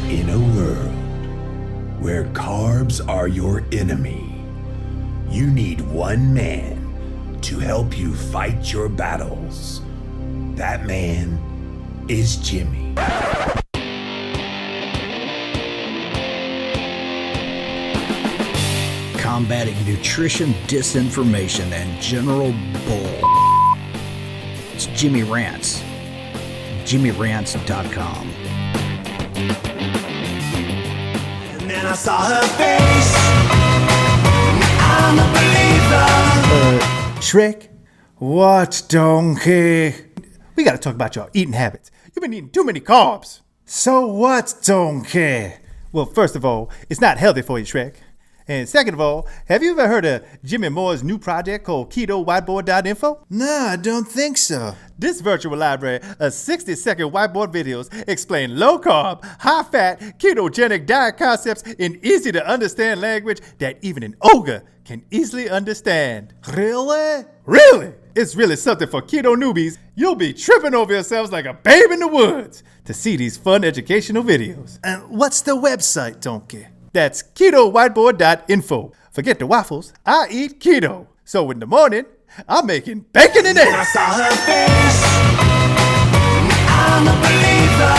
In a world where carbs are your enemy, you need one man to help you fight your battles. That man is Jimmy. Combating nutrition disinformation and general bull. It's Jimmy Rants. JimmyRants.com. And then I saw her face. I'm a believer. Shrek, what donkey? We gotta talk about your eating habits. You've been eating too many carbs. So what, donkey? Well, first of all, it's not healthy for you, Shrek. And second of all, have you ever heard of Jimmy Moore's new project called Keto Whiteboard.info? No, I don't think so. This virtual library of 60-second whiteboard videos explain low-carb, high-fat, ketogenic diet concepts in easy-to-understand language that even an ogre can easily understand. Really? Really? It's really something for keto newbies. You'll be tripping over yourselves like a babe in the woods to see these fun educational videos. And what's the website, donkey? That's ketowhiteboard.info. Forget the waffles. I eat keto. So in the morning, I'm making bacon and I eggs. saw her face. I'm a believer.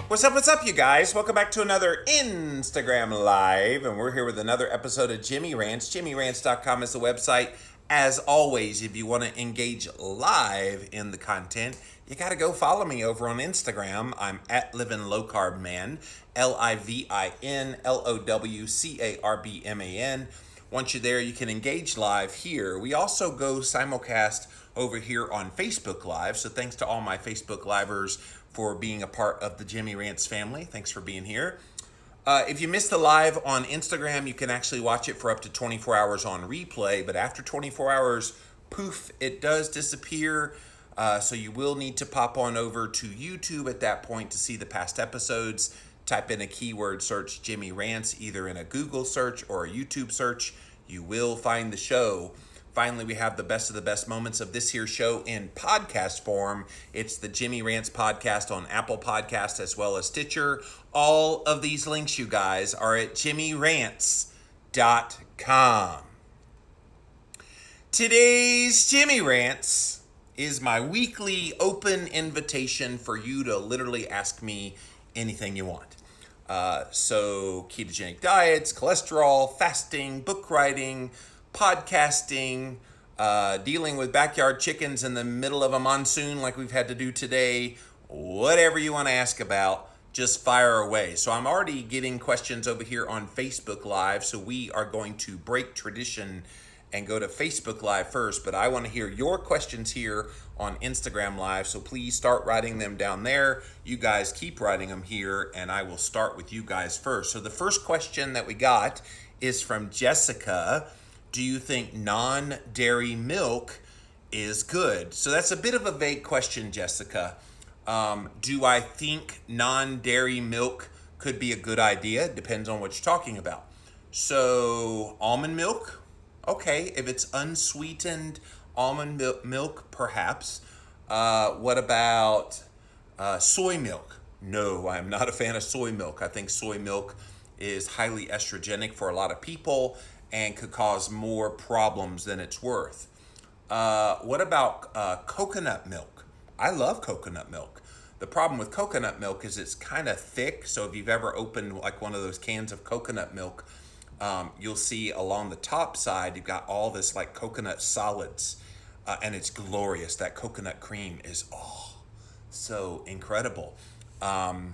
What's up, you guys? Welcome back to another Instagram Live, and we're here with another episode of Jimmy Rants. JimmyRants.com is the website. As always, if you want to engage live in the content, you got to go follow me over on Instagram. I'm at Living Low Carb Man, LivinLowCarbman. Once you're there, you can engage live here. We also go simulcast over here on Facebook Live. So thanks to all my Facebook Livers for being a part of the Jimmy Rants family. Thanks for being here. If you missed the live on Instagram, you can actually watch it for up to 24 hours on replay. But after 24 hours, poof, it does disappear. So you will need to pop on over to YouTube at that point to see the past episodes. Type in a keyword search Jimmy Rants, either in a Google search or a YouTube search. You will find the show. Finally, we have the best of the best moments of this here show in podcast form. It's the Jimmy Rants podcast on Apple Podcasts as well as Stitcher. All of these links, you guys, are at JimmyRants.com. Today's Jimmy Rants is my weekly open invitation for you to literally ask me anything you want. So ketogenic diets, cholesterol, fasting, book writing, podcasting, dealing with backyard chickens in the middle of a monsoon like we've had to do today, whatever you want to ask about, just fire away. So I'm already getting questions over here on Facebook Live, so we are going to break tradition and go to Facebook Live first, but I want to hear your questions here on Instagram Live, so please start writing them down there. You guys keep writing them here, and I will start with you guys first. So the first question that we got is from Jessica. Do you think non-dairy milk is good? So that's a bit of a vague question, Jessica. Do I think non-dairy milk could be a good idea? It depends on what you're talking about. So almond milk? Okay, if it's unsweetened almond milk, perhaps. What about soy milk? No, I'm not a fan of soy milk. I think soy milk is highly estrogenic for a lot of people and could cause more problems than it's worth. What about coconut milk? I love coconut milk. The problem with coconut milk is it's kind of thick, so if you've ever opened like one of those cans of coconut milk, you'll see along the top side, you've got all this like coconut solids, and it's glorious. That coconut cream is, so incredible. But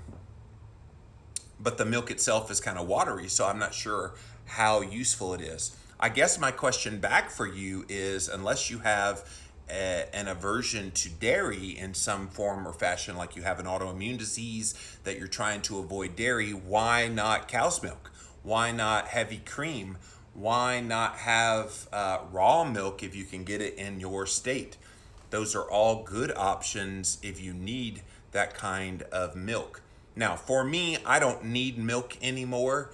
the milk itself is kind of watery, so I'm not sure how useful it is. I guess my question back for you is, unless you have an aversion to dairy in some form or fashion, like you have an autoimmune disease that you're trying to avoid dairy, why not cow's milk? Why not heavy cream? Why not have raw milk if you can get it in your state? Those are all good options if you need that kind of milk. Now, for me, I don't need milk anymore.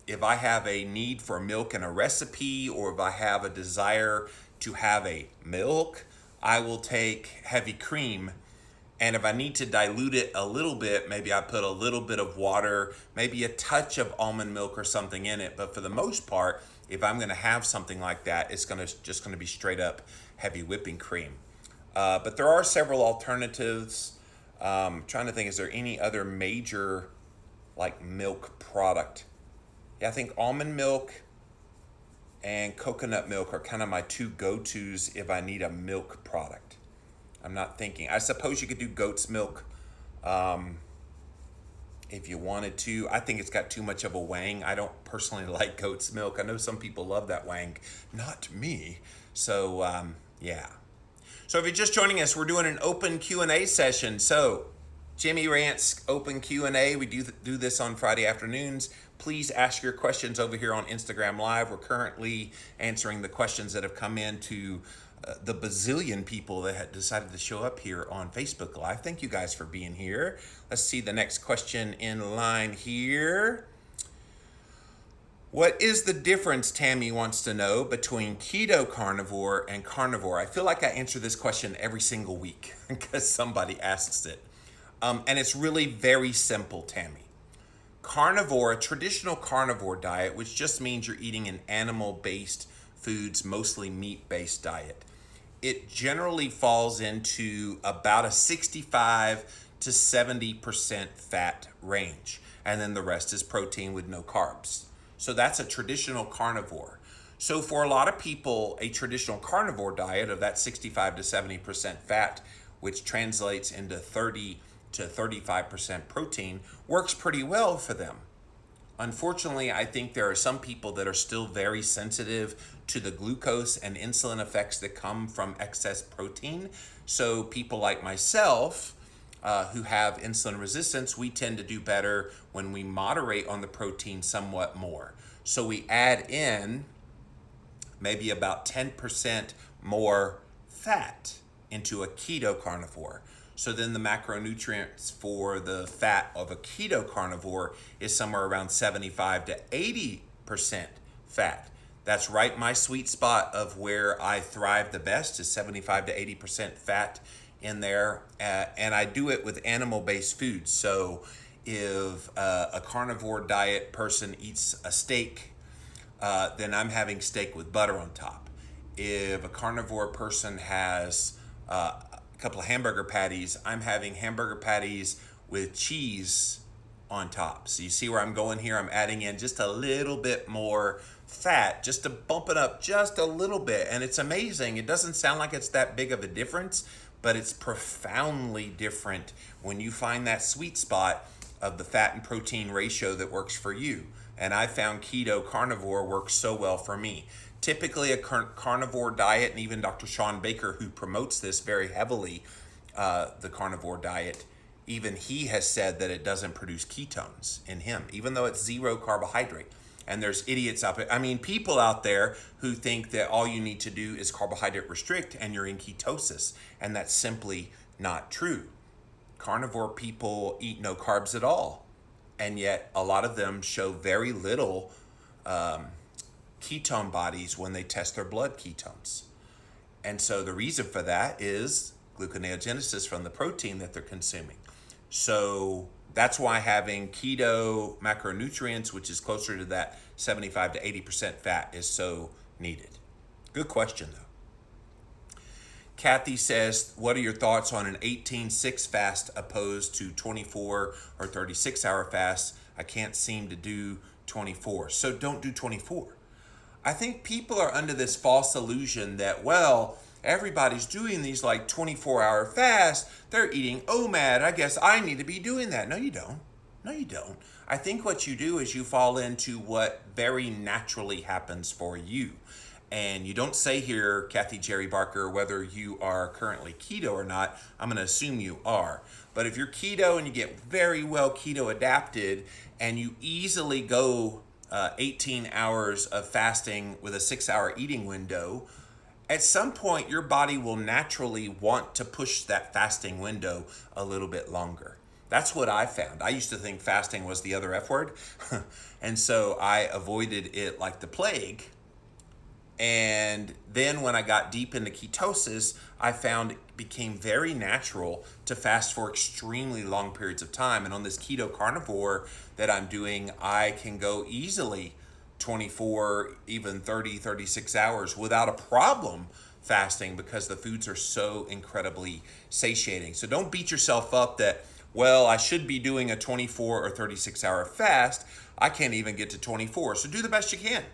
If I have a need for milk in a recipe, or if I have a desire to have a milk, I will take heavy cream And if I need to dilute it a little bit, maybe I put a little bit of water, maybe a touch of almond milk or something in it. But for the most part, if I'm going to have something like that, it's just going to be straight up heavy whipping cream. But there are several alternatives. Trying to think, is there any other major like milk product? Yeah, I think almond milk and coconut milk are kind of my two go-tos if I need a milk product. I'm not thinking. I suppose you could do goat's milk if you wanted to. I think it's got too much of a wang. I don't personally like goat's milk. I know some people love that wang. Not me. So, yeah. So if you're just joining us, we're doing an open Q&A session. So, Jimmy Rants Open Q&A. We do this on Friday afternoons. Please ask your questions over here on Instagram Live. We're currently answering the questions that have come in to the bazillion people that had decided to show up here on Facebook Live. Thank you guys for being here. Let's see the next question in line here. What is the difference, Tammy wants to know, between keto carnivore and carnivore? I feel like I answer this question every single week because somebody asks it. And it's really very simple, Tammy. Carnivore, a traditional carnivore diet, which just means you're eating an animal-based foods, mostly meat-based diet. It generally falls into about a 65 to 70% fat range. And then the rest is protein with no carbs. So that's a traditional carnivore. So for a lot of people, a traditional carnivore diet of that 65 to 70% fat, which translates into 30 to 35% protein, works pretty well for them. Unfortunately, I think there are some people that are still very sensitive to the glucose and insulin effects that come from excess protein. So people like myself who have insulin resistance, we tend to do better when we moderate on the protein somewhat more. So we add in maybe about 10% more fat into a keto carnivore. So then the macronutrients for the fat of a keto carnivore is somewhere around 75 to 80% fat. That's right, my sweet spot of where I thrive the best is 75 to 80% fat in there. And I do it with animal-based foods. So if a carnivore diet person eats a steak, then I'm having steak with butter on top. If a carnivore person has a couple of hamburger patties, I'm having hamburger patties with cheese on top. So you see where I'm going here? I'm adding in just a little bit more fat just to bump it up just a little bit. And it's amazing. It doesn't sound like it's that big of a difference, but it's profoundly different when you find that sweet spot of the fat and protein ratio that works for you. And I found keto carnivore works so well for me. Typically a carnivore diet, and even Dr. Sean Baker, who promotes this very heavily, the carnivore diet, even he has said that it doesn't produce ketones in him, even though it's zero carbohydrate. And there's idiots out there, people out there who think that all you need to do is carbohydrate restrict and you're in ketosis. And that's simply not true. Carnivore people eat no carbs at all. And yet a lot of them show very little ketone bodies when they test their blood ketones. And so the reason for that is gluconeogenesis from the protein that they're consuming. So that's why having keto macronutrients, which is closer to that 75 to 80% fat, is so needed. Good question, though. Kathy says, what are your thoughts on an 18-6 fast opposed to 24 or 36-hour fast? I can't seem to do 24. So don't do 24. I think people are under this false illusion that, well, everybody's doing these like 24-hour fasts. They're eating OMAD. I guess I need to be doing that. No, you don't. No, you don't. I think what you do is you fall into what very naturally happens for you. And you don't say here, Kathy Jerry Barker, whether you are currently keto or not. I'm going to assume you are. But if you're keto and you get very well keto adapted and you easily go 18 hours of fasting with a 6-hour eating window, at some point your body will naturally want to push that fasting window a little bit longer. That's what I found. I used to think fasting was the other F word. And so I avoided it like the plague. And then when I got deep into ketosis, I found it became very natural to fast for extremely long periods of time. And on this keto carnivore that I'm doing, I can go easily 24, even 30, 36 hours without a problem fasting because the foods are so incredibly satiating. So don't beat yourself up that, well, I should be doing a 24 or 36 hour fast. I can't even get to 24. So do the best you can.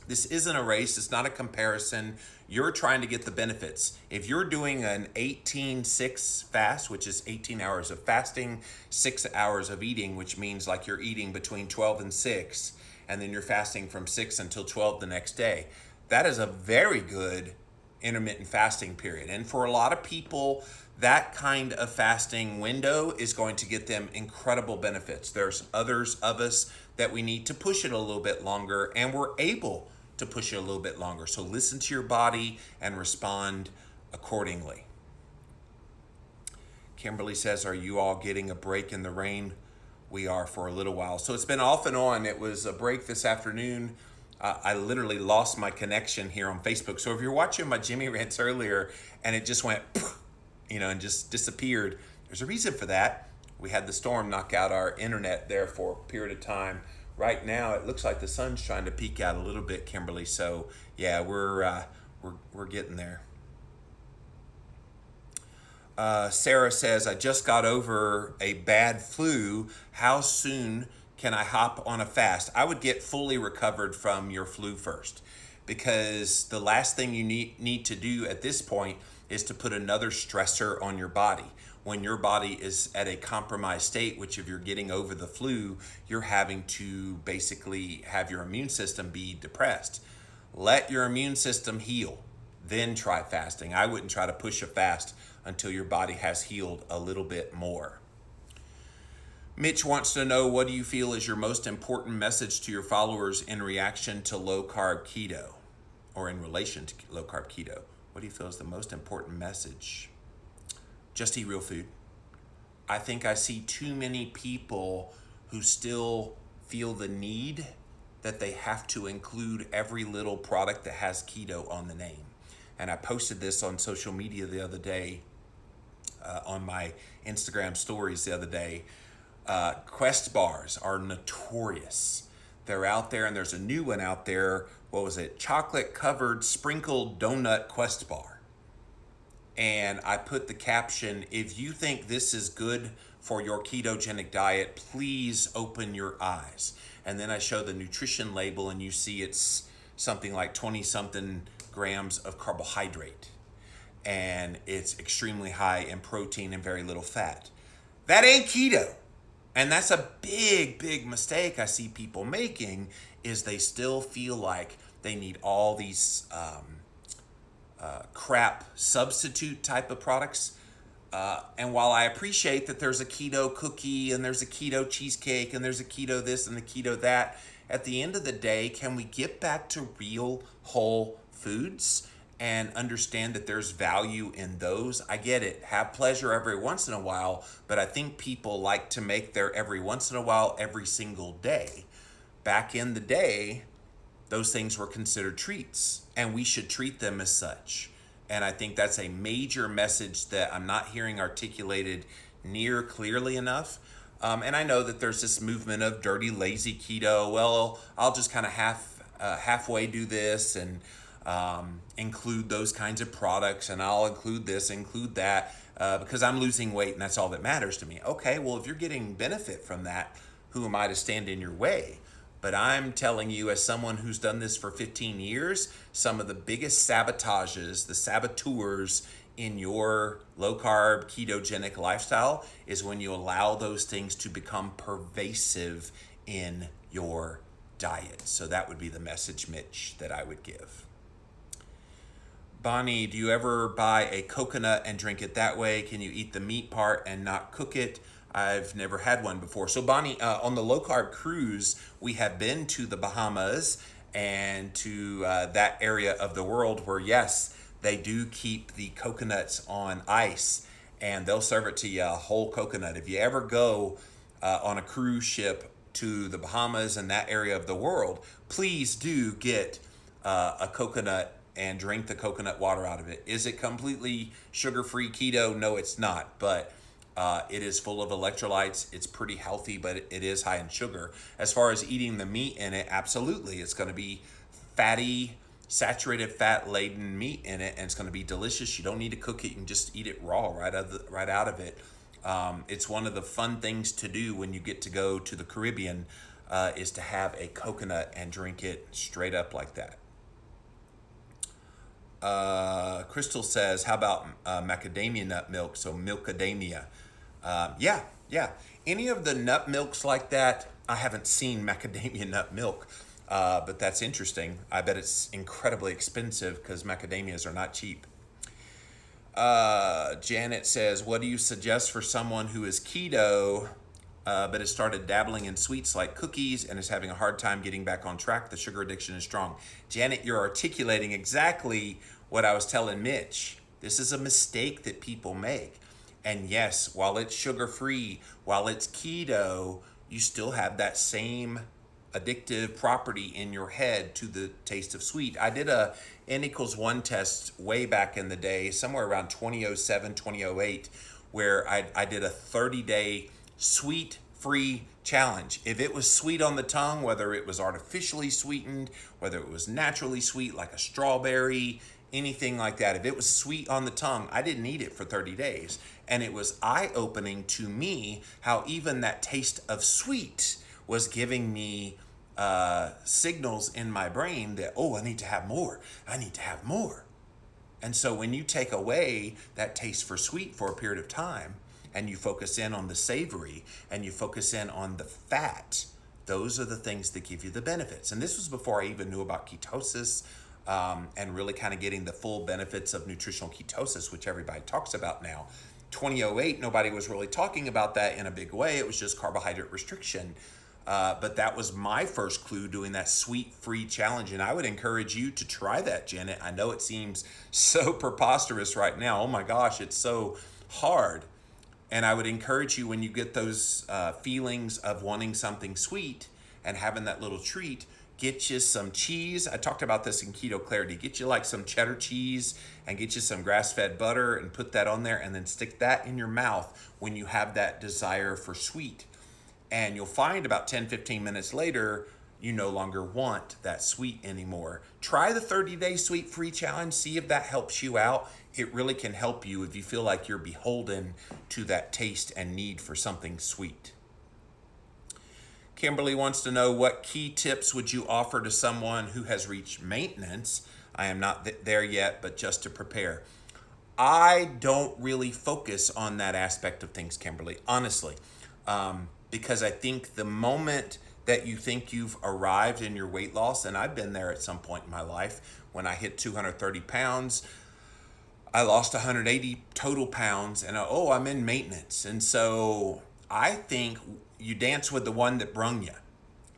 This isn't a race. It's not a comparison. You're trying to get the benefits. If you're doing an 18-6 fast, which is 18 hours of fasting, 6 hours of eating, which means like you're eating between 12 and 6, and then you're fasting from 6 until 12 the next day, that is a very good intermittent fasting period. And for a lot of people, that kind of fasting window is going to get them incredible benefits. There's others of us that we need to push it a little bit longer, and we're able to push it a little bit longer. So listen to your body and respond accordingly. Kimberly says, are you all getting a break in the rain? We are for a little while. So it's been off and on. It was a break this afternoon. I literally lost my connection here on Facebook. So if you're watching my Jimmy Rants earlier and it just went, and just disappeared, there's a reason for that. We had the storm knock out our internet there for a period of time. Right now, it looks like the sun's trying to peek out a little bit, Kimberly. So yeah, we're getting there. Sarah says, I just got over a bad flu. How soon can I hop on a fast? I would get fully recovered from your flu first, because the last thing you need to do at this point is to put another stressor on your body. When your body is at a compromised state, which if you're getting over the flu, you're having to basically have your immune system be depressed. Let your immune system heal, then try fasting. I wouldn't try to push a fast until your body has healed a little bit more. Mitch wants to know, what do you feel is your most important message to your followers in reaction to low-carb keto, or in relation to low-carb keto? What do you feel is the most important message? Just eat real food. I think I see too many people who still feel the need that they have to include every little product that has keto on the name. And I posted this on social media the other day, on my Instagram stories the other day. Quest bars are notorious. They're out there, and there's a new one out there. What was it? Chocolate covered sprinkled donut Quest bar. And I put the caption, if you think this is good for your ketogenic diet, please open your eyes. And then I show the nutrition label, and you see it's something like 20 something grams of carbohydrate. And it's extremely high in protein and very little fat. That ain't keto. And that's a big, big mistake I see people making, is they still feel like they need all these crap substitute type of products. And while I appreciate that there's a keto cookie and there's a keto cheesecake and there's a keto this and the keto that, at the end of the day, can we get back to real whole foods and understand that there's value in those? I get it. Have pleasure every once in a while, but I think people like to make their every once in a while every single day. Back in the day, those things were considered treats, and we should treat them as such. And I think that's a major message that I'm not hearing articulated near clearly enough. And I know that there's this movement of dirty, lazy keto. Well, I'll just kind of halfway do this and include those kinds of products, and I'll include this, include that, because I'm losing weight and that's all that matters to me. Okay, well, if you're getting benefit from that, who am I to stand in your way? But I'm telling you, as someone who's done this for 15 years, some of the biggest sabotages, the saboteurs in your low-carb ketogenic lifestyle is when you allow those things to become pervasive in your diet. So that would be the message, Mitch, that I would give. Bonnie, do you ever buy a coconut and drink it that way? Can you eat the meat part and not cook it? I've never had one before. So Bonnie, on the low-carb cruise, we have been to the Bahamas and to that area of the world where, yes, they do keep the coconuts on ice, and they'll serve it to you, a whole coconut. If you ever go on a cruise ship to the Bahamas and that area of the world, please do get a coconut and drink the coconut water out of it. Is it completely sugar-free keto? No, it's not. But it is full of electrolytes. It's pretty healthy, but it is high in sugar. As far as eating the meat in it, absolutely. It's going to be fatty, saturated fat laden meat in it, and it's going to be delicious. You don't need to cook it. You can just eat it raw right out of it. It's one of the fun things to do when you get to go to the Caribbean, is to have a coconut and drink it straight up like that. Crystal says, how about macadamia nut milk? So milkadamia. Yeah. Any of the nut milks like that, I haven't seen macadamia nut milk, but that's interesting. I bet it's incredibly expensive because macadamias are not cheap. Janet says, what do you suggest for someone who is keto, but has started dabbling in sweets like cookies and is having a hard time getting back on track? The sugar addiction is strong. Janet, you're articulating exactly what I was telling Mitch. This is a mistake that people make. And yes, while it's sugar-free, while it's keto, you still have that same addictive property in your head to the taste of sweet. I did a N=1 test way back in the day, somewhere around 2007, 2008, where I did a 30-day sweet-free challenge. If it was sweet on the tongue, whether it was artificially sweetened, whether it was naturally sweet like a strawberry, anything like that, if it was sweet on the tongue, I didn't eat it for 30 days. And it was eye-opening to me how even that taste of sweet was giving me signals in my brain that, oh, I need to have more. And so when you take away that taste for sweet for a period of time, and you focus in on the savory, and you focus in on the fat, those are the things that give you the benefits. And this was before I even knew about ketosis, and really kind of getting the full benefits of nutritional ketosis, which everybody talks about now. 2008, nobody was really talking about that in a big way. It was just carbohydrate restriction. But that was my first clue, doing that sweet-free challenge. And I would encourage you to try that, Janet. I know it seems so preposterous right now. Oh my gosh, it's so hard. And I would encourage you, when you get those feelings of wanting something sweet and having that little treat, get you some cheese. I talked about this in Keto Clarity. Get you like some cheddar cheese and get you some grass-fed butter and put that on there, and then stick that in your mouth when you have that desire for sweet. And you'll find about 10-15 minutes later, you no longer want that sweet anymore. Try the 30-day sweet-free challenge. See if that helps you out. It really can help you if you feel like you're beholden to that taste and need for something sweet. Kimberly wants to know, what key tips would you offer to someone who has reached maintenance? I am not there yet, but just to prepare. I don't really focus on that aspect of things, Kimberly, honestly, because I think the moment that you think you've arrived in your weight loss, and I've been there at some point in my life, when I hit 230 pounds, I lost 180 total pounds, and I'm in maintenance. And so I think you dance with the one that brung you.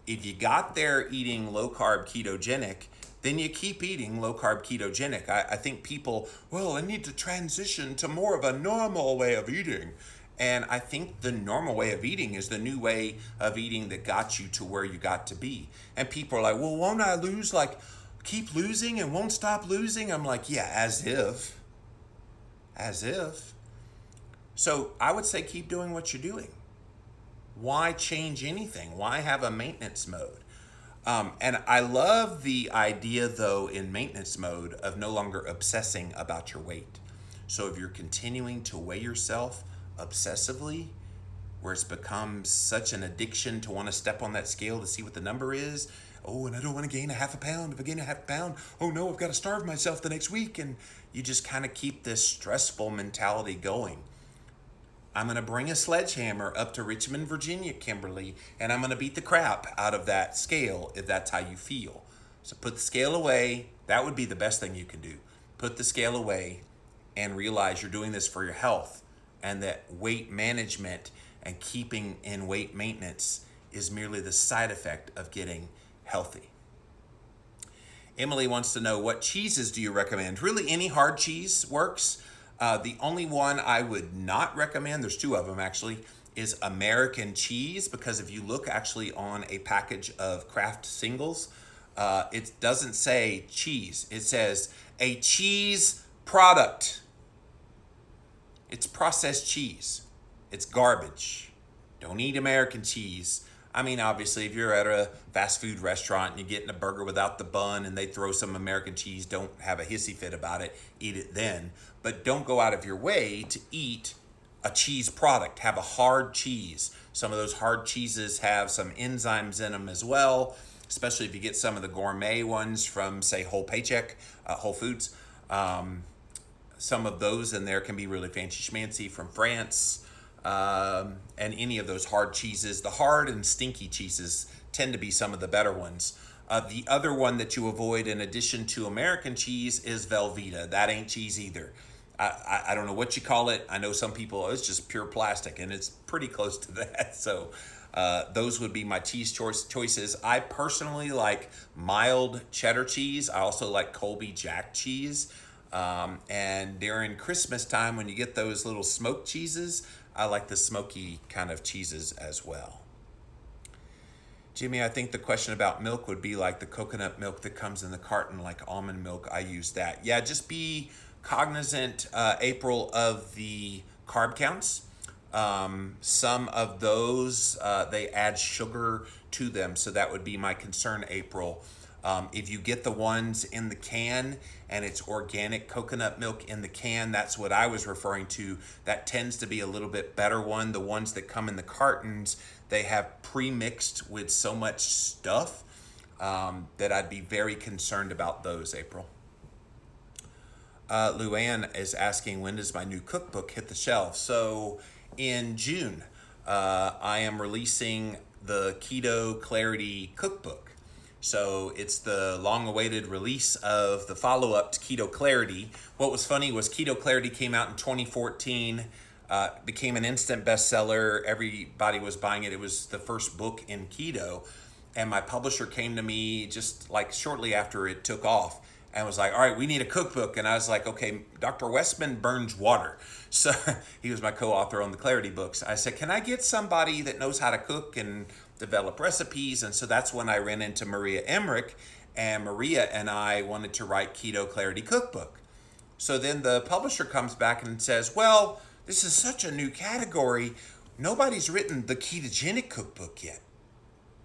If you got there eating low-carb ketogenic, then you keep eating low-carb ketogenic. I think people, I need to transition to more of a normal way of eating. And I think the normal way of eating is the new way of eating that got you to where you got to be. And people are like, well, won't I lose? Like, keep losing and won't stop losing? I'm like, yeah, as if. So I would say keep doing what you're doing. Why change anything? Why have a maintenance mode? And I love the idea, though, in maintenance mode of no longer obsessing about your weight. So if you're continuing to weigh yourself obsessively, where it's become such an addiction to want to step on that scale to see what the number is. Oh, and I don't want to gain a half a pound. If I gain a half a pound, oh no, I've got to starve myself the next week. And you just kind of keep this stressful mentality going. I'm going to bring a sledgehammer up to Richmond, Virginia, Kimberly, and I'm going to beat the crap out of that scale if that's how you feel. So put the scale away. That would be the best thing you can do. Put the scale away and realize you're doing this for your health, and that weight management and keeping in weight maintenance is merely the side effect of getting healthy. Emily wants to know, what cheeses do you recommend? Really, any hard cheese works. The only one I would not recommend, there's two of them actually, is American cheese, because if you look actually on a package of Kraft singles, It doesn't say cheese. It says a cheese product. It's processed cheese. It's garbage. Don't eat American cheese. I mean, obviously, if you're at a fast food restaurant and you're getting a burger without the bun and they throw some American cheese, don't have a hissy fit about it. Eat it then. But don't go out of your way to eat a cheese product. Have a hard cheese. Some of those hard cheeses have some enzymes in them as well, especially if you get some of the gourmet ones from, say, Whole Foods. Some of those in there can be really fancy schmancy from France. And any of those hard cheeses, the hard and stinky cheeses tend to be some of the better ones. The other one that you avoid in addition to American cheese is Velveeta. That ain't cheese either. I don't know what you call it. I know some people, it's just pure plastic, and it's pretty close to that. So those would be my cheese choices. I personally like mild cheddar cheese. I also like Colby Jack cheese. And during Christmas time, when you get those little smoked cheeses, I like the smoky kind of cheeses as well. Jimmy, I think the question about milk would be like the coconut milk that comes in the carton, like almond milk. I use that. Yeah, just be cognizant, April, of the carb counts. Some of those, they add sugar to them. So that would be my concern, April. If you get the ones in the can and it's organic coconut milk in the can, that's what I was referring to. That tends to be a little bit better one. The ones that come in the cartons, they have pre-mixed with so much stuff that I'd be very concerned about those, April. Luann is asking, when does my new cookbook hit the shelf? So in June, I am releasing the Keto Clarity Cookbook. So it's the long-awaited release of the follow-up to Keto Clarity. What was funny was Keto Clarity came out in 2014, became an instant bestseller. Everybody was buying it. It was the first book in keto. And my publisher came to me just like shortly after it took off and was like, all right, we need a cookbook. And I was like, okay, Dr. Westman burns water. So he was my co-author on the Clarity books. I said, can I get somebody that knows how to cook and develop recipes? And so that's when I ran into Maria Emmerich, and Maria and I wanted to write Keto Clarity Cookbook. So then the publisher comes back and says, well, this is such a new category. Nobody's written the ketogenic cookbook yet.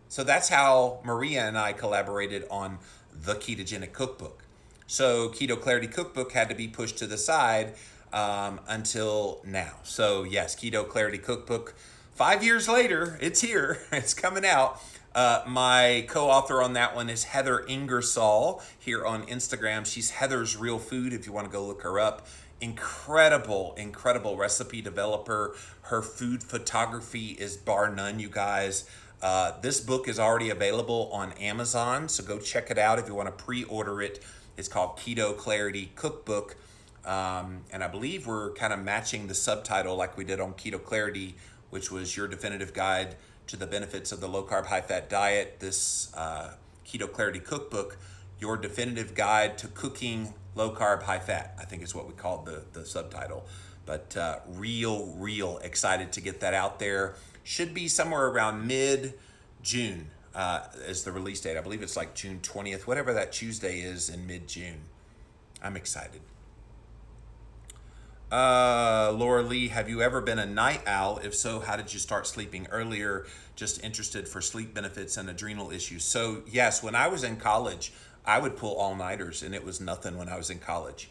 So that's how Maria and I collaborated on the ketogenic cookbook. So Keto Clarity Cookbook had to be pushed to the side until now. So yes, Keto Clarity Cookbook, 5 years later, it's here. It's coming out. My co-author on that one is Heather Ingersoll here on Instagram. She's Heather's Real Food if you want to go look her up. Incredible recipe developer. Her food photography is bar none, you guys. This book is already available on Amazon, so go check it out if you want to pre-order it. It's called Keto Clarity Cookbook. And I believe we're kind of matching the subtitle like we did on Keto Clarity, which was Your Definitive Guide to the Benefits of the Low-Carb, High-Fat Diet. This Keto Clarity Cookbook, Your Definitive Guide to Cooking Low-Carb, High-Fat, I think is what we called the subtitle. But real excited to get that out there. Should be somewhere around mid-June is the release date. I believe it's like June 20th, whatever that Tuesday is in mid-June. I'm excited. Laura Lee, have you ever been a night owl? If so, how did you start sleeping earlier? Just interested for sleep benefits and adrenal issues. So yes, when I was in college, I would pull all-nighters, and it was nothing when I was in college.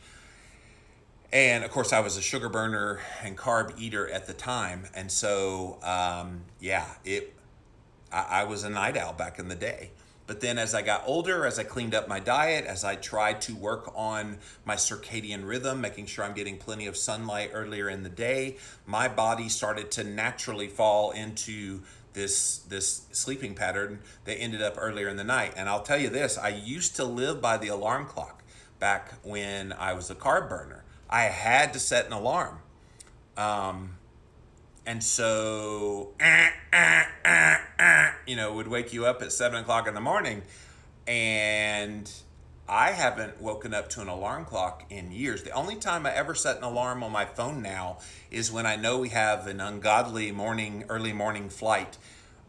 And of course, I was a sugar burner and carb eater at the time. And so, I was a night owl back in the day. But then as I got older, as I cleaned up my diet, as I tried to work on my circadian rhythm, making sure I'm getting plenty of sunlight earlier in the day, my body started to naturally fall into this sleeping pattern that ended up earlier in the night. And I'll tell you this, I used to live by the alarm clock back when I was a carb burner. I had to set an alarm. And so, would wake you up at 7 o'clock in the morning. And I haven't woken up to an alarm clock in years. The only time I ever set an alarm on my phone now is when I know we have an ungodly early morning flight.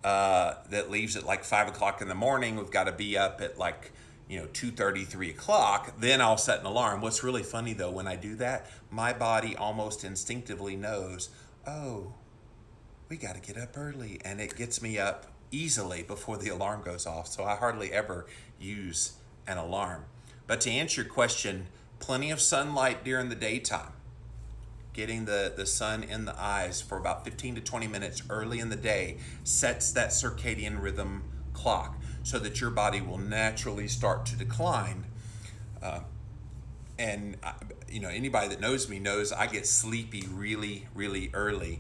that leaves at like 5 o'clock in the morning. We've got to be up at like 2:30, 3 o'clock. Then I'll set an alarm. What's really funny though, when I do that, my body almost instinctively knows, oh, we got to get up early, and it gets me up easily before the alarm goes off. So I hardly ever use an alarm. But to answer your question, plenty of sunlight during the daytime. Getting the sun in the eyes for about 15 to 20 minutes early in the day sets that circadian rhythm clock so that your body will naturally start to decline. And anybody that knows me knows I get sleepy really, really early.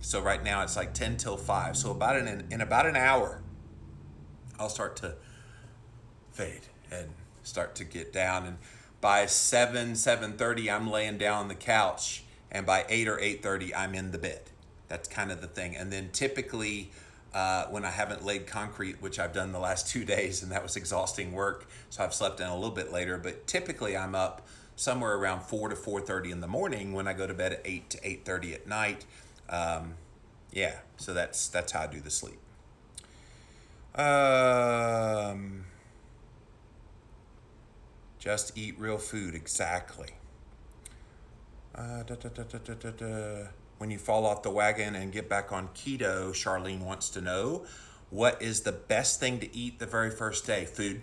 So right now it's like 10 till 5. So in about an hour, I'll start to fade and start to get down. And by 7:30, I'm laying down on the couch. And by 8 or 8:30, I'm in the bed. That's kind of the thing. And then typically, when I haven't laid concrete, which I've done the last 2 days, and that was exhausting work, so I've slept in a little bit later. But typically, I'm up somewhere around 4 to 4:30 in the morning when I go to bed at 8 to 8:30 at night. So that's how I do the sleep. Just eat real food, exactly. When you fall off the wagon and get back on keto, Charlene wants to know, what is the best thing to eat the very first day? Food.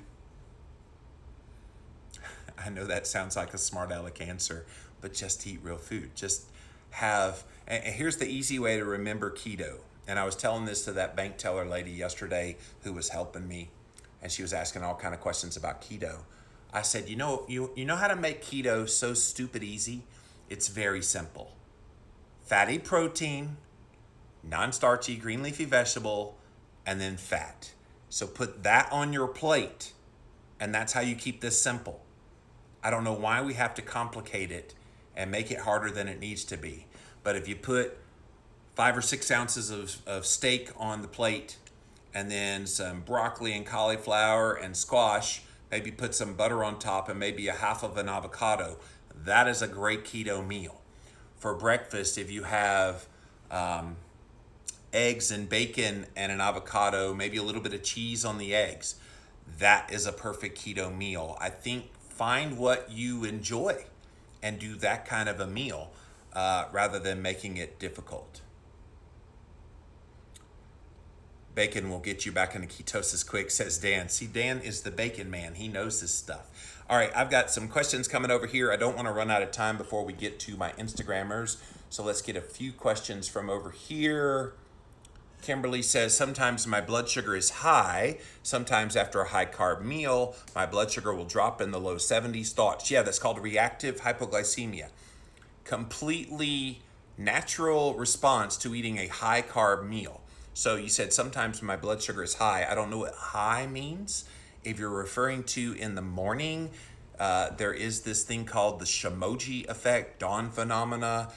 I know that sounds like a smart aleck answer, but just eat real food. Just have, and here's the easy way to remember keto. And I was telling this to that bank teller lady yesterday who was helping me, and she was asking all kind of questions about keto. I said, you know how to make keto so stupid easy? It's very simple. Fatty protein, non-starchy green leafy vegetable, and then fat. So put that on your plate, and that's how you keep this simple. I don't know why we have to complicate it and make it harder than it needs to be. But if you put 5 or 6 ounces of steak on the plate, and then some broccoli and cauliflower and squash, maybe put some butter on top and maybe a half of an avocado, that is a great keto meal. For breakfast, if you have eggs and bacon and an avocado, maybe a little bit of cheese on the eggs, that is a perfect keto meal. I think find what you enjoy and do that kind of a meal rather than making it difficult. Bacon will get you back into ketosis quick, says Dan. See, Dan is the bacon man. He knows this stuff. All right, I've got some questions coming over here. I don't want to run out of time before we get to my Instagrammers. So let's get a few questions from over here. Kimberly says, sometimes my blood sugar is high. Sometimes after a high carb meal, my blood sugar will drop in the low 70s. Thoughts? Yeah, that's called reactive hypoglycemia. Completely natural response to eating a high carb meal. So you said sometimes my blood sugar is high. I don't know what high means. If you're referring to in the morning, there is this thing called the Shimoji effect, dawn phenomena.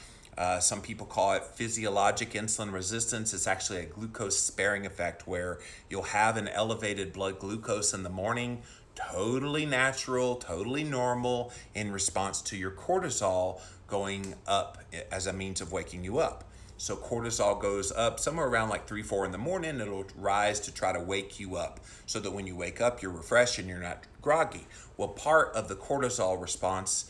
Some people call it physiologic insulin resistance. It's actually a glucose sparing effect where you'll have an elevated blood glucose in the morning, totally natural, totally normal in response to your cortisol going up as a means of waking you up. So cortisol goes up somewhere around like 3, 4 in the morning. It'll rise to try to wake you up so that when you wake up, you're refreshed and you're not groggy. Well, part of the cortisol response,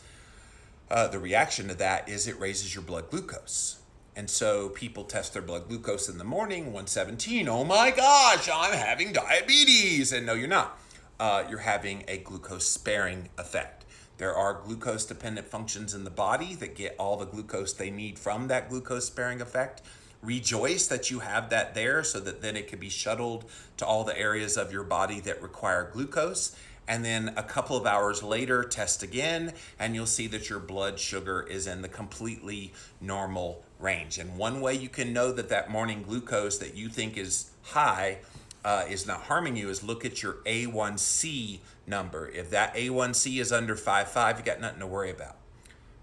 the reaction to that is it raises your blood glucose. And so people test their blood glucose in the morning, 117. Oh my gosh, I'm having diabetes. And no, you're not. You're having a glucose sparing effect. There are glucose-dependent functions in the body that get all the glucose they need from that glucose-sparing effect. Rejoice that you have that there so that then it can be shuttled to all the areas of your body that require glucose. And then a couple of hours later, test again, and you'll see that your blood sugar is in the completely normal range. And one way you can know that that morning glucose that you think is high is not harming you is look at your A1C number. If that A1C is under 5.5, you got nothing to worry about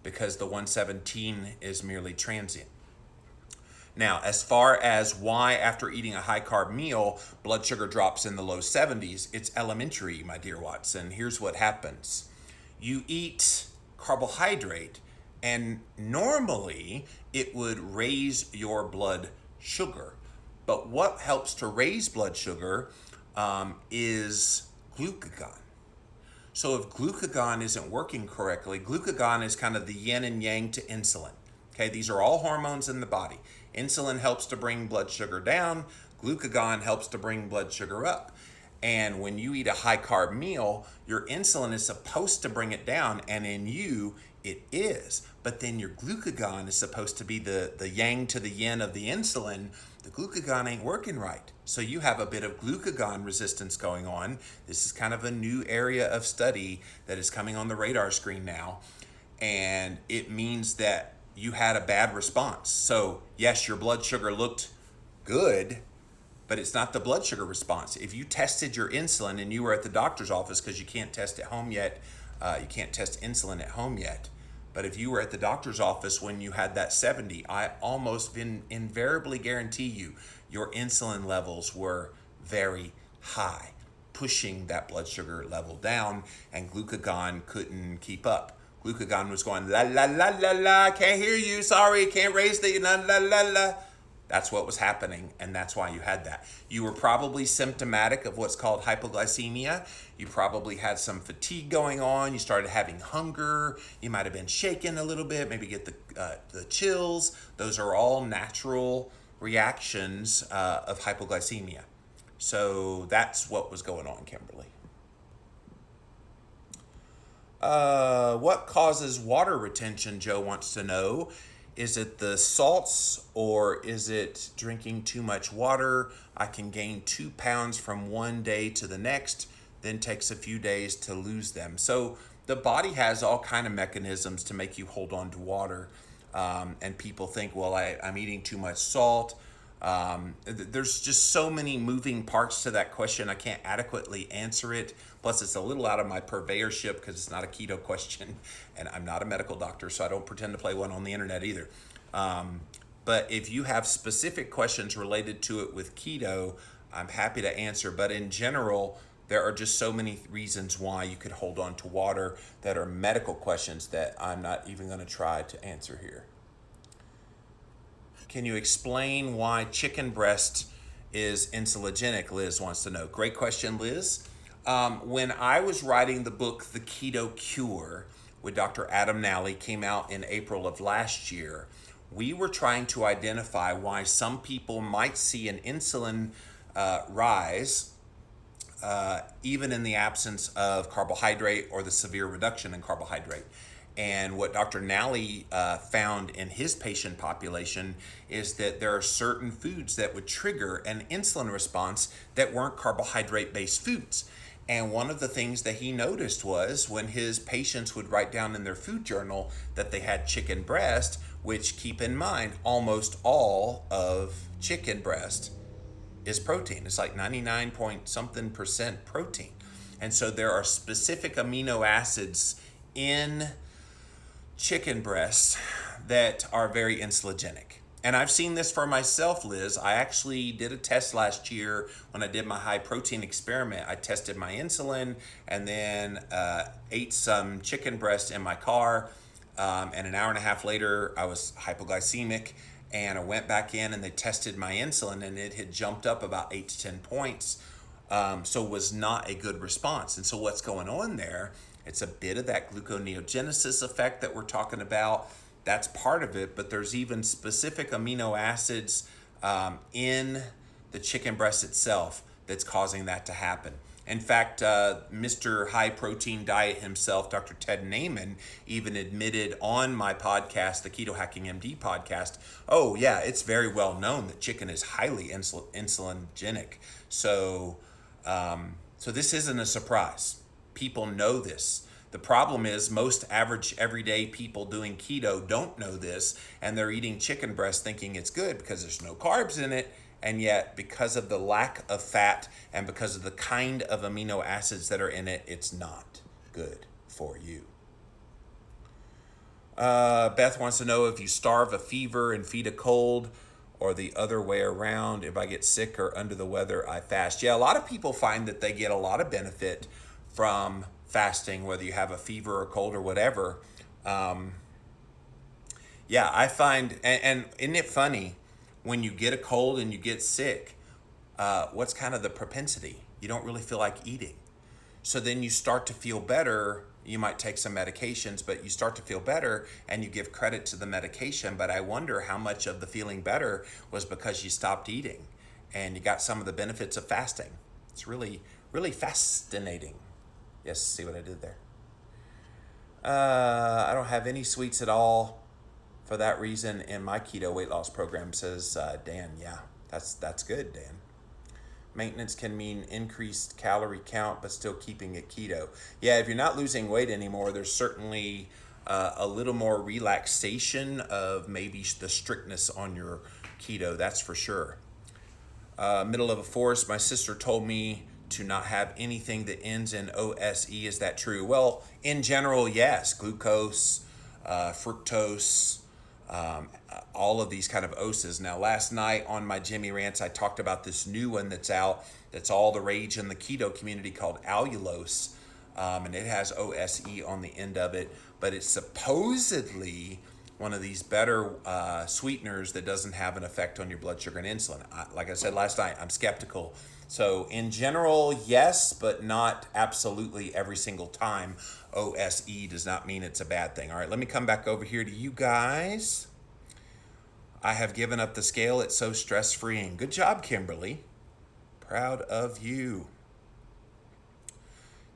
because the 117 is merely transient. Now, as far as why after eating a high carb meal, blood sugar drops in the low 70s, it's elementary, my dear Watson. Here's what happens. You eat carbohydrate and normally it would raise your blood sugar. But what helps to raise blood sugar is glucagon. So if glucagon isn't working correctly, glucagon is kind of the yin and yang to insulin. Okay, these are all hormones in the body. Insulin helps to bring blood sugar down. Glucagon helps to bring blood sugar up. And when you eat a high carb meal, your insulin is supposed to bring it down, and in you, it is. But then your glucagon is supposed to be the yang to the yin of the insulin. The glucagon ain't working right. So you have a bit of glucagon resistance going on. This is kind of a new area of study that is coming on the radar screen now. And it means that you had a bad response. So yes, your blood sugar looked good, but it's not the blood sugar response. If you tested your insulin and you were at the doctor's office, because you can't test at home yet, you can't test insulin at home yet. But if you were at the doctor's office when you had that 70, I almost invariably guarantee you your insulin levels were very high, pushing that blood sugar level down, and glucagon couldn't keep up. Glucagon was going, la, la, la, la, la, can't hear you, sorry, can't raise the, la, la, la, la. That's what was happening, and that's why you had that. You were probably symptomatic of what's called hypoglycemia. You probably had some fatigue going on. You started having hunger. You might have been shaking a little bit, maybe get the chills. Those are all natural reactions of hypoglycemia. So that's what was going on, Kimberly. What causes water retention, Joe wants to know. Is it the salts, or is it drinking too much water? I can gain 2 pounds from one day to the next, then takes a few days to lose them. So the body has all kind of mechanisms to make you hold on to water. And people think, well, I'm eating too much salt. There's just so many moving parts to that question. I can't adequately answer it. Plus, it's a little out of my purveyorship because it's not a keto question, and I'm not a medical doctor, so I don't pretend to play one on the internet either. But if you have specific questions related to it with keto, I'm happy to answer. But in general, there are just so many reasons why you could hold on to water that are medical questions that I'm not even going to try to answer here. Can you explain why chicken breast is insulinogenic? Liz wants to know. Great question, Liz. When I was writing the book, The Keto Cure, with Dr. Adam Nally, came out in April of last year, we were trying to identify why some people might see an insulin rise even in the absence of carbohydrate or the severe reduction in carbohydrate. And what Dr. Nally found in his patient population is that there are certain foods that would trigger an insulin response that weren't carbohydrate-based foods. And one of the things that he noticed was when his patients would write down in their food journal that they had chicken breast, which, keep in mind, almost all of chicken breast is protein. It's like 99-point-something% protein. And so there are specific amino acids in chicken breasts that are very insulinogenic. And I've seen this for myself, Liz. I actually did a test last year when I did my high protein experiment. I tested my insulin and then ate some chicken breast in my car. And an hour and a half later, I was hypoglycemic. And I went back in and they tested my insulin and it had jumped up about 8 to 10 points. So it was not a good response. And so what's going on there? It's a bit of that gluconeogenesis effect that we're talking about. That's part of it, but there's even specific amino acids in the chicken breast itself that's causing that to happen. In fact, Mr. High Protein Diet himself, Dr. Ted Naiman, even admitted on my podcast, the Keto Hacking MD podcast, oh yeah, it's very well known that chicken is highly insulinogenic. So this isn't a surprise. People know this. The problem is most average everyday people doing keto don't know this, and they're eating chicken breast thinking it's good because there's no carbs in it, and yet because of the lack of fat and because of the kind of amino acids that are in it, it's not good for you. Beth wants to know if you starve a fever and feed a cold, or the other way around. If I get sick or under the weather, I fast. Yeah, a lot of people find that they get a lot of benefit from fasting, whether you have a fever or cold or whatever. Yeah, I find, and isn't it funny? when you get a cold and you get sick, what's kind of the propensity? You don't really feel like eating. So then you start to feel better. You might take some medications, but you start to feel better and you give credit to the medication. But I wonder how much of the feeling better was because you stopped eating and you got some of the benefits of fasting. It's really, really fascinating. Yes, see what I did there? I don't have any sweets at all for that reason in my keto weight loss program, says Dan. Yeah, that's good, Dan. Maintenance can mean increased calorie count, but still keeping it keto. Yeah, if you're not losing weight anymore, there's certainly a little more relaxation of maybe the strictness on your keto, that's for sure. Middle of a forest, my sister told me to not have anything that ends in OSE. Is that true? Well, in general, yes. Glucose, fructose, all of these kind of OSEs. Now, last night on my Jimmy Rants, I talked about this new one that's out, that's all the rage in the keto community, called allulose, and it has OSE on the end of it, but it's supposedly one of these better sweeteners that doesn't have an effect on your blood sugar and insulin. Like I said last night, I'm skeptical. So in general, yes, but not absolutely every single time. OSE does not mean it's a bad thing. All right, let me come back over here to you guys. I have given up the scale. It's so stress-freeing. Good job, Kimberly. Proud of you.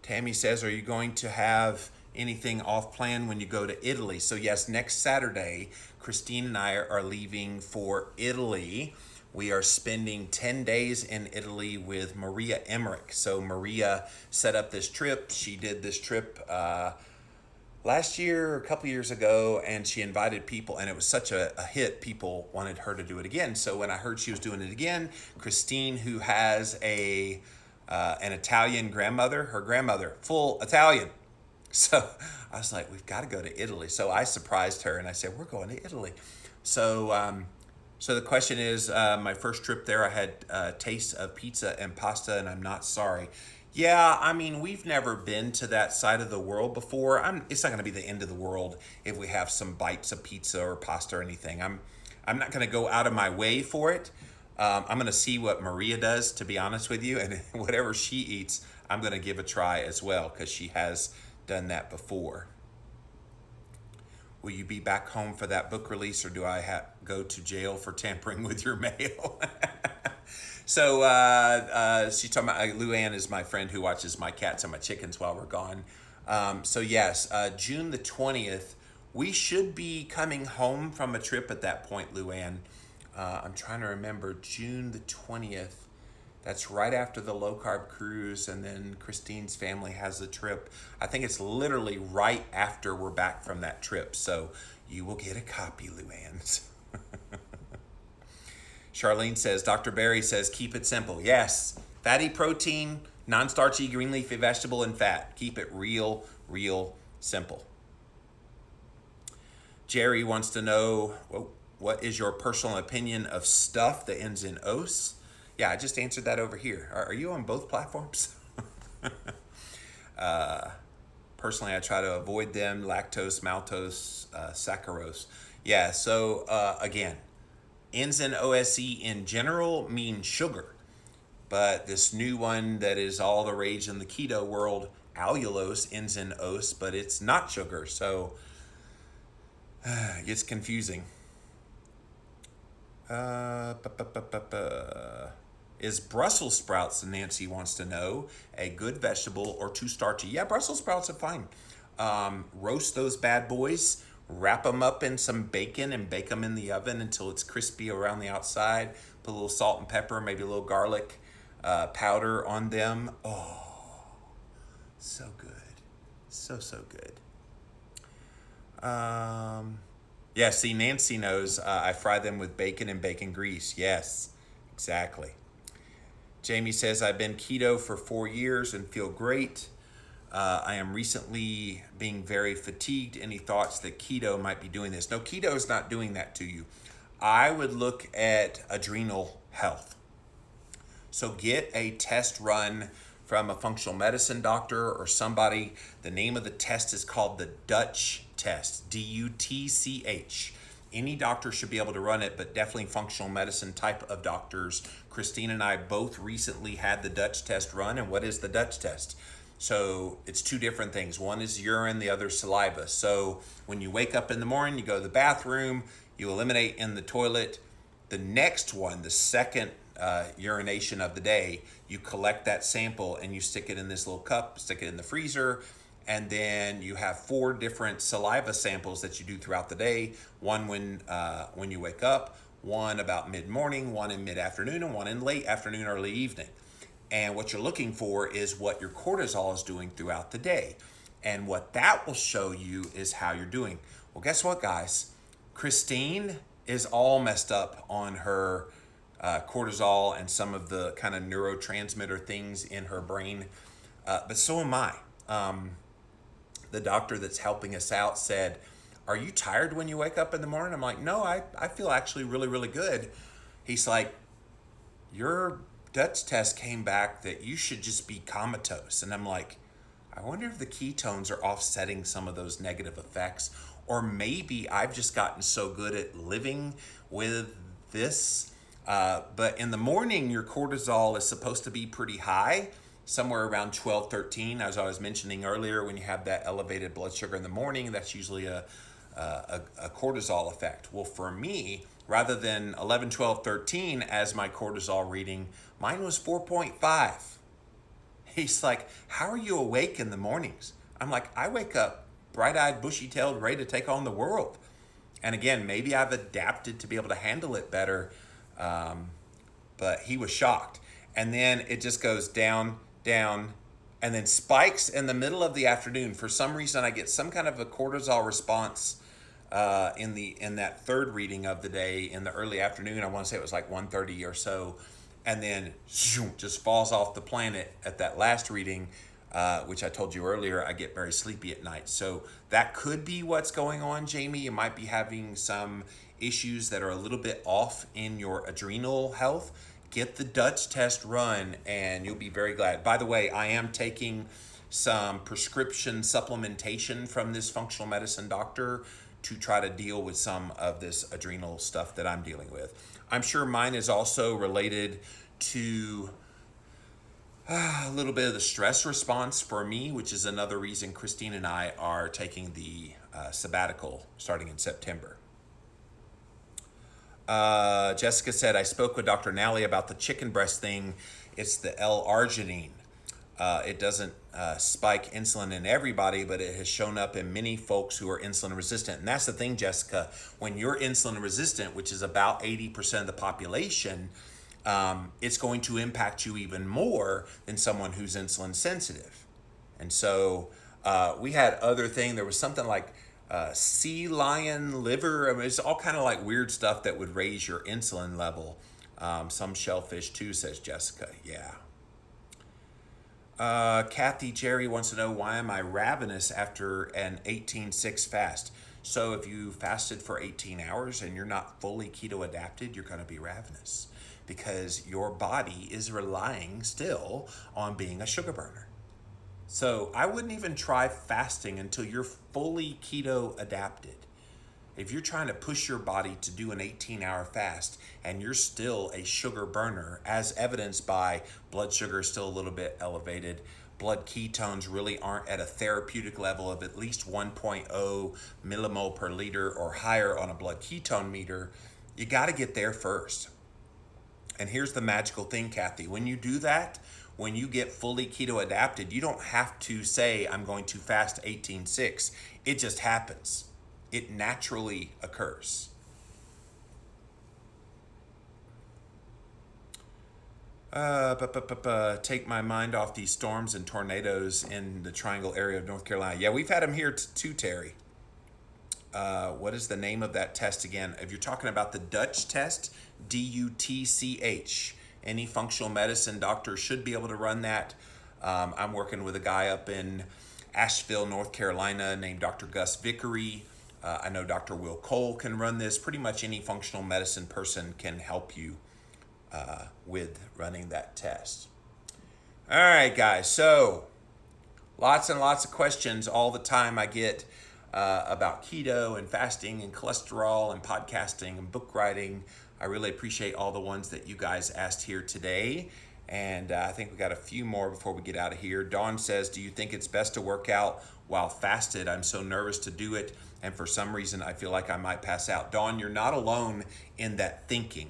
Tammy says, are you going to have anything off plan when you go to Italy? So yes, next Saturday, Christine and I are leaving for Italy. We are spending 10 days in Italy with Maria Emmerich. So Maria set up this trip. She did this trip last year, a couple years ago, and she invited people, and it was such a hit, people wanted her to do it again. So when I heard she was doing it again, Christine, who has an Italian grandmother, her grandmother, full Italian. So I was like, we've got to go to Italy. So I surprised her and I said, we're going to Italy. So the question is, my first trip there, I had tastes of pizza and pasta, and I'm not sorry. Yeah, I mean, we've never been to that side of the world before. It's not going to be the end of the world if we have some bites of pizza or pasta or anything. I'm not going to go out of my way for it. I'm going to see what Maria does, to be honest with you, and whatever she eats, I'm going to give a try as well, because she has done that before. Will you be back home for that book release, or do I go to jail for tampering with your mail? So she's talking about, Luann is my friend who watches my cats and my chickens while we're gone. So yes, June the 20th, we should be coming home from a trip at that point, Luann. I'm trying to remember, June the 20th. That's right after the low-carb cruise, and then Christine's family has a trip. I think it's literally right after we're back from that trip. So you will get a copy, Luann. Charlene says, Dr. Barry says, keep it simple. Yes, fatty protein, non-starchy green leafy vegetable, and fat. Keep it real simple. Jerry wants to know, what is your personal opinion of stuff that ends in ose? Yeah, I just answered that over here. Are you on both platforms? Personally, I try to avoid them. Lactose, maltose, saccharose. Yeah, so again, ends in OSE in general mean sugar. But this new one that is all the rage in the keto world, allulose, ends in ose, but it's not sugar. So it gets confusing. Is Brussels sprouts, Nancy wants to know, a good vegetable or too starchy? Yeah, Brussels sprouts are fine. Roast those bad boys, wrap them up in some bacon and bake them in the oven until it's crispy around the outside. Put a little salt and pepper, maybe a little garlic powder on them. Oh, so good. So good. Yeah, see, Nancy knows I fry them with bacon and bacon grease. Yes, exactly. Jamie says, I've been keto for 4 years and feel great. I am recently being very fatigued. Any thoughts that keto might be doing this? No, keto is not doing that to you. I would look at adrenal health. So get a test run from a functional medicine doctor or somebody. The name of the test is called the Dutch test, DUTCH. Any doctor should be able to run it, but definitely functional medicine type of doctors. Christine and I both recently had the Dutch test run. And what is the Dutch test? So it's two different things. One is urine, the other saliva. So when you wake up in the morning, you go to the bathroom, you eliminate in the toilet. The next one, the second urination of the day, you collect that sample and you stick it in this little cup, stick it in the freezer, and then you have 4 different saliva samples that you do throughout the day. One when you wake up, one about mid-morning, one in mid-afternoon, and one in late afternoon, early evening. And what you're looking for is what your cortisol is doing throughout the day. And what that will show you is how you're doing. Well, guess what, guys? Christine is all messed up on her cortisol and some of the kind of neurotransmitter things in her brain. But so am I. The doctor that's helping us out said, "Are you tired when you wake up in the morning?" I'm like, "No, I feel actually really, really good." He's like, "Your Dutch test came back that you should just be comatose." And I'm like, I wonder if the ketones are offsetting some of those negative effects, or maybe I've just gotten so good at living with this. But in the morning, your cortisol is supposed to be pretty high, somewhere around 12, 13. As I was mentioning earlier, when you have that elevated blood sugar in the morning, that's usually a cortisol effect. Well, for me, rather than 11, 12, 13 as my cortisol reading, mine was 4.5. He's like, "How are you awake in the mornings?" I'm like, "I wake up bright-eyed, bushy-tailed, ready to take on the world." And again, maybe I've adapted to be able to handle it better, but he was shocked. And then it just goes down, down, and then spikes in the middle of the afternoon. For some reason, I get some kind of a cortisol response in that third reading of the day in the early afternoon. I want to say it was like 1:30 or so, and then just falls off the planet at that last reading, which I told you earlier. I get very sleepy at night, so that could be what's going on, Jamie. You might be having some issues that are a little bit off in your adrenal health. Get the Dutch test run, and you'll be very glad. By the way, I am taking some prescription supplementation from this functional medicine doctor to try to deal with some of this adrenal stuff that I'm dealing with. I'm sure mine is also related to a little bit of the stress response for me, which is another reason Christine and I are taking the sabbatical starting in September. Jessica said, "I spoke with Dr. Nally about the chicken breast thing. It's the L-arginine. It doesn't spike insulin in everybody, but it has shown up in many folks who are insulin resistant." And that's the thing, Jessica. When you're insulin resistant, which is about 80% of the population, it's going to impact you even more than someone who's insulin sensitive. And so we had other thing. There was something like sea lion liver. I mean, it's all kind of like weird stuff that would raise your insulin level. Some shellfish too, says Jessica. Yeah. Kathy Jerry wants to know, why am I ravenous after an 18-6 fast? So if you fasted for 18 hours and you're not fully keto adapted, you're going to be ravenous because your body is relying still on being a sugar burner. So I wouldn't even try fasting until you're fully keto adapted. If you're trying to push your body to do an 18-hour fast and you're still a sugar burner, as evidenced by blood sugar is still a little bit elevated, blood ketones really aren't at a therapeutic level of at least 1.0 millimole per liter or higher on a blood ketone meter, you got to get there first. And here's the magical thing, Kathy. When you do that, when you get fully keto adapted, you don't have to say, "I'm going to fast 18-6. It just happens. It naturally occurs. Take my mind off these storms and tornadoes in the Triangle area of North Carolina. Yeah, we've had them here too, Terry. What is the name of that test again? If you're talking about the Dutch test, DUTCH. Any functional medicine doctor should be able to run that. I'm working with a guy up in Asheville, North Carolina, named Dr. Gus Vickery. I know Dr. Will Cole can run this. Pretty much any functional medicine person can help you with running that test. All right, guys. So lots and lots of questions all the time. I get about keto and fasting and cholesterol and podcasting and book writing. I really appreciate all the ones that you guys asked here today. And I think we got a few more before we get out of here. Dawn says, do you think it's best to work out while fasted? I'm so nervous to do it, and for some reason I feel like I might pass out. Dawn, you're not alone in that thinking.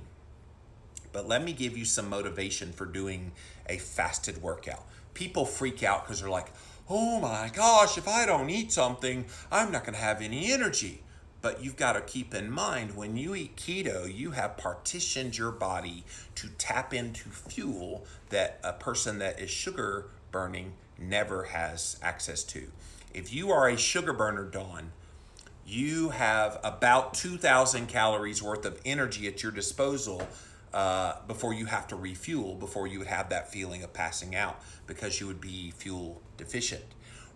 But let me give you some motivation for doing a fasted workout. People freak out because they're like, oh my gosh, if I don't eat something, I'm not going to have any energy. But you've got to keep in mind, when you eat keto, you have partitioned your body to tap into fuel that a person that is sugar burning never has access to. If you are a sugar burner, Dawn, you have about 2,000 calories worth of energy at your disposal before you have to refuel, before you would have that feeling of passing out, because you would be fuel deficient.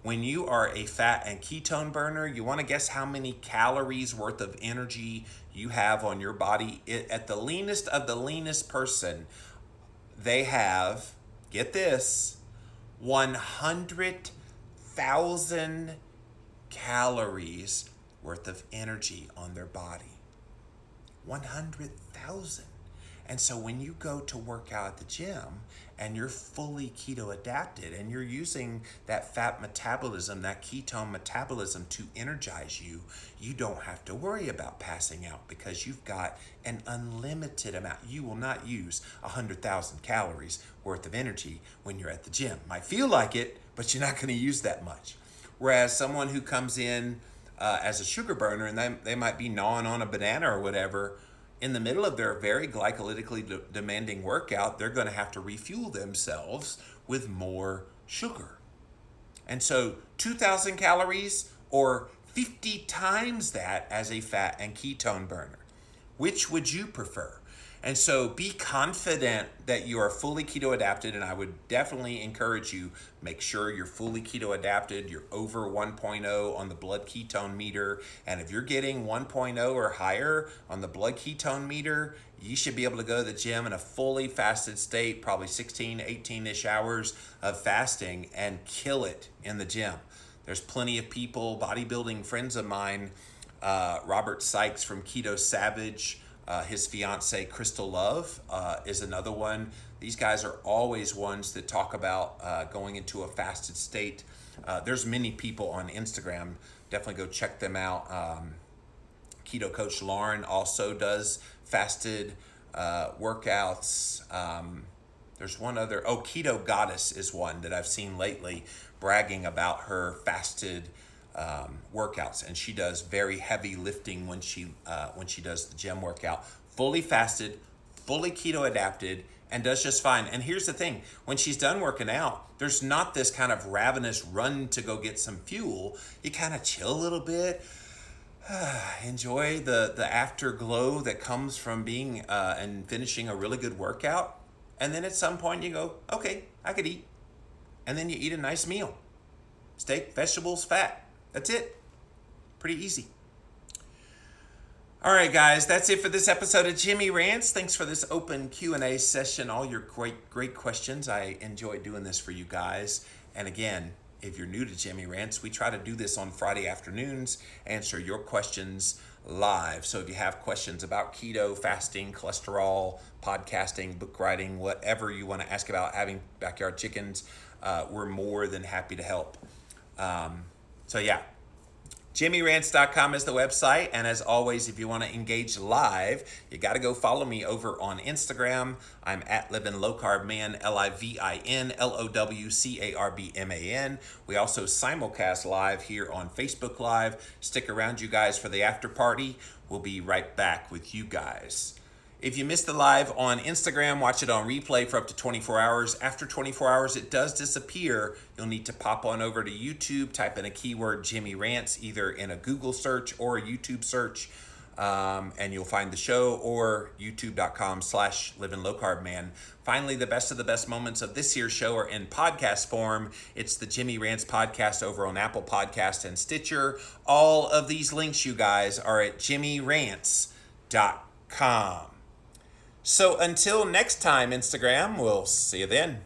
When you are a fat and ketone burner, you want to guess how many calories worth of energy you have on your body? At the leanest of the leanest person, they have, get this, 100,000 calories worth of energy on their body. 100,000. And so when you go to work out at the gym and you're fully keto adapted and you're using that fat metabolism, that ketone metabolism to energize you, you don't have to worry about passing out because you've got an unlimited amount. You will not use 100,000 calories worth of energy when you're at the gym. Might feel like it, but you're not going to use that much. Whereas someone who comes in as a sugar burner and they might be gnawing on a banana or whatever, in the middle of their very glycolytically demanding workout, they're going to have to refuel themselves with more sugar. And so 2,000 calories or 50 times that as a fat and ketone burner. Which would you prefer? And so be confident that you are fully keto adapted, and I would definitely encourage you, make sure you're fully keto adapted, you're over 1.0 on the blood ketone meter, and if you're getting 1.0 or higher on the blood ketone meter, you should be able to go to the gym in a fully fasted state, probably 16, 18-ish hours of fasting, and kill it in the gym. There's plenty of people, bodybuilding friends of mine, Robert Sykes from Keto Savage, his fiance Crystal Love is another one. These guys are always ones that talk about going into a fasted state. There's many people on Instagram. Definitely go check them out. Keto Coach Lauren also does fasted workouts. There's one other. Oh, Keto Goddess is one that I've seen lately bragging about her fasted workouts, and she does very heavy lifting when she does the gym workout. Fully fasted, fully keto adapted, and does just fine. And here's the thing, when she's done working out, there's not this kind of ravenous run to go get some fuel. You kind of chill a little bit, enjoy the afterglow that comes from being and finishing a really good workout, and then at some point you go, okay, I could eat. And then you eat a nice meal. Steak, vegetables, fat. That's it. Pretty easy. All right, guys, that's it for this episode of Jimmy Rants. Thanks for this open Q&A session, all your great questions. I enjoy doing this for you guys. And again, if you're new to Jimmy Rants, we try to do this on Friday afternoons, answer your questions live. So if you have questions about keto, fasting, cholesterol, podcasting, book writing, whatever you want to ask about having backyard chickens, we're more than happy to help. So yeah, JimmyRants.com is the website. And as always, if you want to engage live, you got to go follow me over on Instagram. I'm at Livin' Low Carb Man, LIVIN LOWCARBMAN. We also simulcast live here on Facebook Live. Stick around, you guys, for the after party. We'll be right back with you guys. If you missed the live on Instagram, watch it on replay for up to 24 hours. After 24 hours, it does disappear. You'll need to pop on over to YouTube, type in a keyword Jimmy Rants, either in a Google search or a YouTube search, and you'll find the show, or youtube.com/livinglowcarbman. Finally, the best of the best moments of this year's show are in podcast form. It's the Jimmy Rants podcast over on Apple Podcast and Stitcher. All of these links, you guys, are at jimmyrants.com. So until next time, Instagram, we'll see you then.